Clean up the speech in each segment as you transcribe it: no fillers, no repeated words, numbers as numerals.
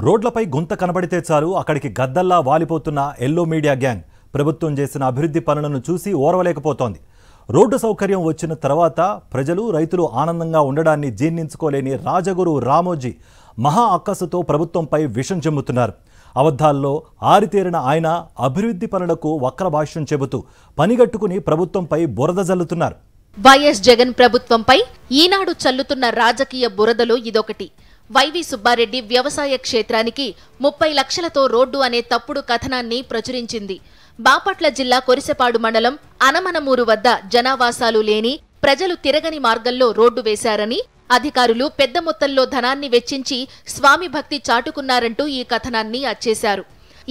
రోడ్లపై గుంత కనబడితే చాలు అక్కడికి గద్దల్లా వాలిపోతున్న ఎల్లో మీడియా గ్యాంగ్ ప్రభుత్వం చేసిన అభివృద్ధి పనులను చూసి ఓర్వలేకపోతోంది. రోడ్డు సౌకర్యం వచ్చిన తర్వాత ప్రజలు రైతులు ఆనందంగా ఉండడాన్ని జీర్ణించుకోలేని రాజగురు రామోజీ మహా అక్కసుతో ప్రభుత్వంపై విషం చెమ్ముతున్నారు. అబద్ధాల్లో ఆరితేరిన ఆయన అభివృద్ధి పనులకు వక్రభాష్యం చెబుతూ పనిగట్టుకుని ప్రభుత్వంపై బురద జల్లుతున్నారు. వైఎస్ జగన్ ప్రభుత్వంపై ఈనాడు చల్లుతున్న రాజకీయ బురదలో ఇదొకటి. వైవి సుబ్బారెడ్డి వ్యవసాయ క్షేత్రానికి 30 లక్షలతో రోడ్డు అనే తప్పుడు కథనాన్ని ప్రచురించింది. బాపట్ల జిల్లా కొరిసెపాడు మండలం అనమనమూరు వద్ద జనావాసాలు లేని ప్రజలు తిరగని మార్గంలో రోడ్డు వేశారని, అధికారులు పెద్ద మొత్తంలో ధనాన్ని వెచ్చించి స్వామి భక్తి చాటుకున్నారంటూ ఈ కథనాన్ని అచ్చేశారు.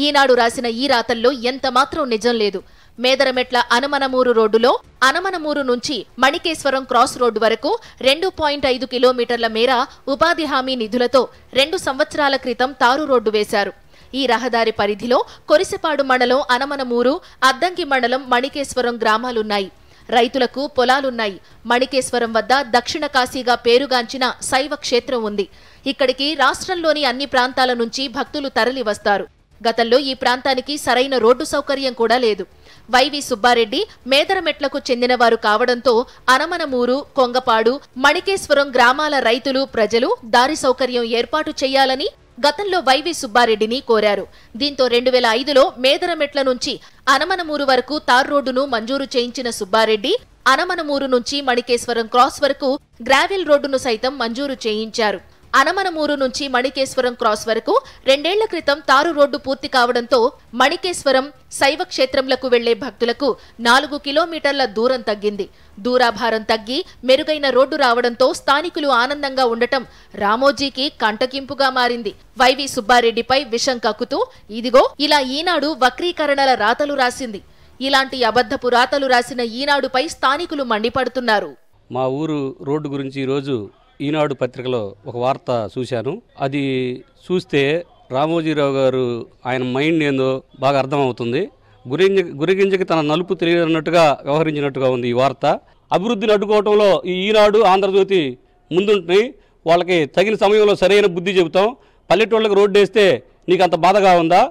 ఈనాడు రాసిన ఈ రాతల్లో ఎంతమాత్రం నిజం లేదు. మేదరమెట్ల అనమనమూరు రోడ్డులో అనమనమూరు నుంచి మణికేశ్వరం క్రాస్ రోడ్డు వరకు 2.5 కిలోమీటర్ల మేర ఉపాధి హామీ నిధులతో 2 సంవత్సరాల క్రితం తారు రోడ్డు వేశారు. ఈ రహదారి పరిధిలో కొరిసెపాడు మండలం అనమనమూరు, అద్దంకి మండలం మణికేశ్వరం గ్రామాలున్నాయి. రైతులకు పొలాలున్నాయి. మణికేశ్వరం వద్ద దక్షిణ కాశీగా పేరుగాంచిన శైవ క్షేత్రం ఉంది. ఇక్కడికి రాష్ట్రంలోని అన్ని ప్రాంతాల నుంచి భక్తులు తరలి వస్తారు. గతంలో ఈ ప్రాంతానికి సరైన రోడ్డు సౌకర్యం కూడా లేదు. వైవి సుబ్బారెడ్డి మేదరమెట్లకు చెందినవారు కావడంతో అనమనమూరు, కొంగపాడు, మణికేశ్వరం గ్రామాల రైతులు, ప్రజలు దారి సౌకర్యం ఏర్పాటు చేయాలని గతంలో వైవి సుబ్బారెడ్డిని కోరారు. దీంతో 2005లో మేదరమెట్ల నుంచి అనమనమూరు వరకు తార్ రోడ్డును మంజూరు చేయించిన సుబ్బారెడ్డి అనమనమూరు నుంచి మణికేశ్వరం క్రాస్ వరకు గ్రావెల్ రోడ్డును సైతం మంజూరు చేయించారు. అనమనమూరు నుంచి మణికేశ్వరం క్రాస్ వరకు 2 ఏళ్ల క్రితం తారు రోడ్డు పూర్తి కావడంతో మణికేశ్వరం శైవ క్షేత్రంలకు వెళ్లే భక్తులకు 4 కిలోమీటర్ల దూరం తగ్గింది. దూరాభారం తగ్గి మెరుగైన రోడ్డు రావడంతో స్థానికులు ఆనందంగా ఉండటం రామోజీకి కంటకింపుగా మారింది. వైవి సుబ్బారెడ్డిపై విషం కక్కుతూ ఇదిగో ఇలా ఈనాడు వక్రీకరణల రాతలు రాసింది. ఇలాంటి అబద్ధపు రాతలు రాసిన ఈనాడుపై స్థానికులు మండిపడుతున్నారు. మా ఊరు రోడ్డు గురించి ఈరోజు ఈనాడు పత్రికలో ఒక వార్త చూశాను. అది చూస్తే రామోజీరావు గారు ఆయన మైండ్ ఏందో బాగా అర్థమవుతుంది. గురిగింజకి తన నలుపు తెలియనట్టుగా వ్యవహరించినట్టుగా ఉంది ఈ వార్త. అభివృద్ధిని అడ్డుకోవడంలో ఈ ఈనాడు, ఆంధ్రజ్యోతి ముందుంటున్నాయి. వాళ్ళకి తగిన సమయంలో సరైన బుద్ధి చెబుతాం. పల్లెటూళ్ళకి రోడ్డు వేస్తే నీకు అంత బాధగా ఉందా?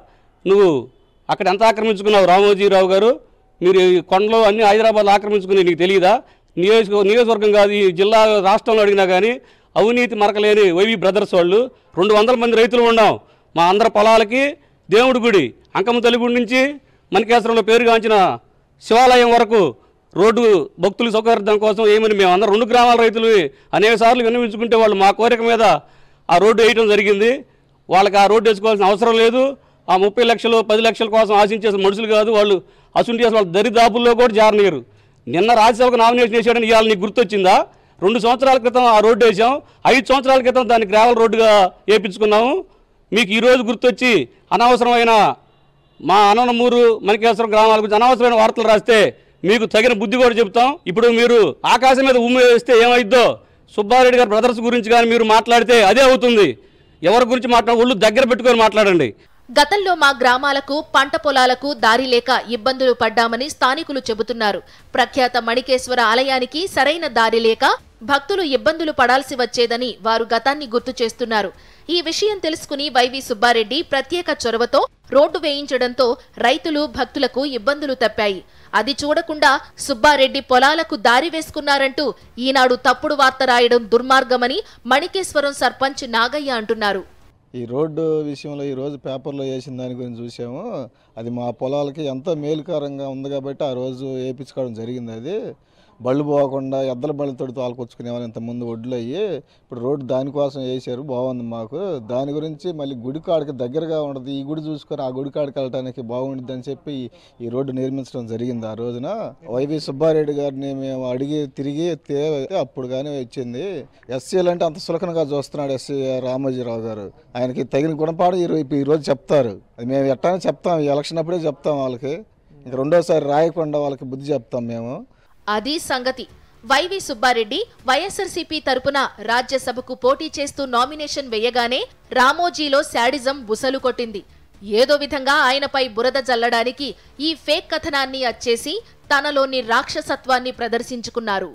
నువ్వు అక్కడ ఎంత ఆక్రమించుకున్నావు రామోజీరావు గారు? మీరు కొండలో అన్ని హైదరాబాద్లో ఆక్రమించుకుని నీకు తెలియదా? నియోజకవర్గం కాదు, ఈ జిల్లా రాష్ట్రంలో అడిగినా కానీ అవినీతి మరకలేని వైవి బ్రదర్స్ వాళ్ళు 200 మంది రైతులు ఉన్నాం. మా అందరి పొలాలకి దేవుడి గుడి అంకమ్మ తల్లి గుడి నుంచి మణికేశ్వరంలో పేరుగాంచిన శివాలయం వరకు రోడ్డు భక్తుల సౌకర్యం కోసం ఏమని మేము అందరం 2 గ్రామాల రైతులు అనేక సార్లు విన్నవించుకుంటే వాళ్ళు మా కోరిక మీద ఆ రోడ్డు వేయడం జరిగింది. వాళ్ళకి ఆ రోడ్డు వేసుకోవాల్సిన అవసరం లేదు. ఆ 30 లక్షలు 10 లక్షల కోసం ఆశించేసిన మనుషులు కాదు వాళ్ళు. అసుంటి వాళ్ళ దరిదాపుల్లో కూడా జారనీరు. నిన్న రాజ్యసభకు నామినేషన్ వేసాడని ఇవాళ నీకు గుర్తొచ్చిందా? 2 సంవత్సరాల క్రితం ఆ రోడ్డు వేసాం. 5 సంవత్సరాల క్రితం దాన్ని గ్రావెల్ రోడ్డుగా వేయించుకున్నాము. మీకు ఈరోజు గుర్తొచ్చి అనవసరమైన మా అనమనమూరు, మణికేశ్వరం గ్రామాల గురించి అనవసరమైన వార్తలు రాస్తే మీకు తగిన బుద్ధి కూడా చెబుతాం. ఇప్పుడు మీరు ఆకాశం మీద ఉమ్మి వేస్తే ఏమైద్దో సుబ్బారెడ్డి గారి బ్రదర్స్ గురించి కానీ మీరు మాట్లాడితే అదే అవుతుంది. ఎవరి గురించి ఒళ్ళు దగ్గర పెట్టుకొని మాట్లాడండి. గతంలో మా గ్రామాలకు, పంట పొలాలకు దారి లేక ఇబ్బందులు పడ్డామని స్థానికులు చెబుతున్నారు. ప్రఖ్యాత మణికేశ్వర ఆలయానికి సరైన దారి లేక భక్తులు ఇబ్బందులు పడాల్సి వచ్చేదని వారు గతాన్ని గుర్తు చేస్తున్నారు. ఈ విషయం తెలుసుకుని వైవి సుబ్బారెడ్డి ప్రత్యేక చొరవతో రోడ్డు వేయించడంతో రైతులు, భక్తులకు ఇబ్బందులు తప్పాయి. అది చూడకుండా సుబ్బారెడ్డి పొలాలకు దారి వేసుకున్నారంటూ ఈనాడు తప్పుడు వార్త రాయడం దుర్మార్గమని మణికేశ్వరం సర్పంచ్ నాగయ్య అంటున్నారు. ఈ రోడ్డు విషయంలో ఈరోజు పేపర్లో వేసిన దాని గురించి చూసాము. అది మా పొలాలకి ఎంతో మేలుకరంగా ఉంది కాబట్టి ఆ రోజు వేయించుకోవడం జరిగింది. అది బళ్ళు పోకుండా ఎద్దల బళ్ళతో తోలుకొచ్చుకునేవాళ్ళు ఇంతకుముందు ఒడ్లు అయ్యి. ఇప్పుడు రోడ్డు దానికోసం వేసారు, బాగుంది మాకు. దాని గురించి మళ్ళీ గుడి కాడికి దగ్గరగా ఉండదు. ఈ గుడి చూసుకొని ఆ గుడి కాడికి వెళ్ళడానికి బాగుంటుంది అని చెప్పి ఈ రోడ్డు నిర్మించడం జరిగింది. ఆ రోజున వైవి సుబ్బారెడ్డి గారిని మేము అడిగి తిరిగి అప్పుడు కానీ వచ్చింది. ఎస్సీలు అంటే అంత సులకనగా చూస్తున్నాడు ఎస్సీ రామోజీరావు గారు. ఆయనకి తగిన గుణపాఠం ఈరోజు చెప్తారు. అది మేము ఎట్టానే చెప్తాం, ఈ ఎలక్షన్ అప్పుడే చెప్తాం వాళ్ళకి. ఇంక రెండోసారి రాయకుండా వాళ్ళకి బుద్ధి చెప్తాం మేము. అది సంగతి. వైవి సుబ్బారెడ్డి వైఎస్ఆర్సీపీ తరపున రాజ్యసభకు పోటీ చేస్తూ నామినేషన్ వేయగానే రామోజీలో శాడిజం బుసలు కొట్టింది. ఏదో విధంగా ఆయనపై బురద జల్లడానికి ఈ ఫేక్ కథనాన్ని అచ్చేసి తనలోని రాక్షసత్వాన్ని ప్రదర్శించుకున్నారు.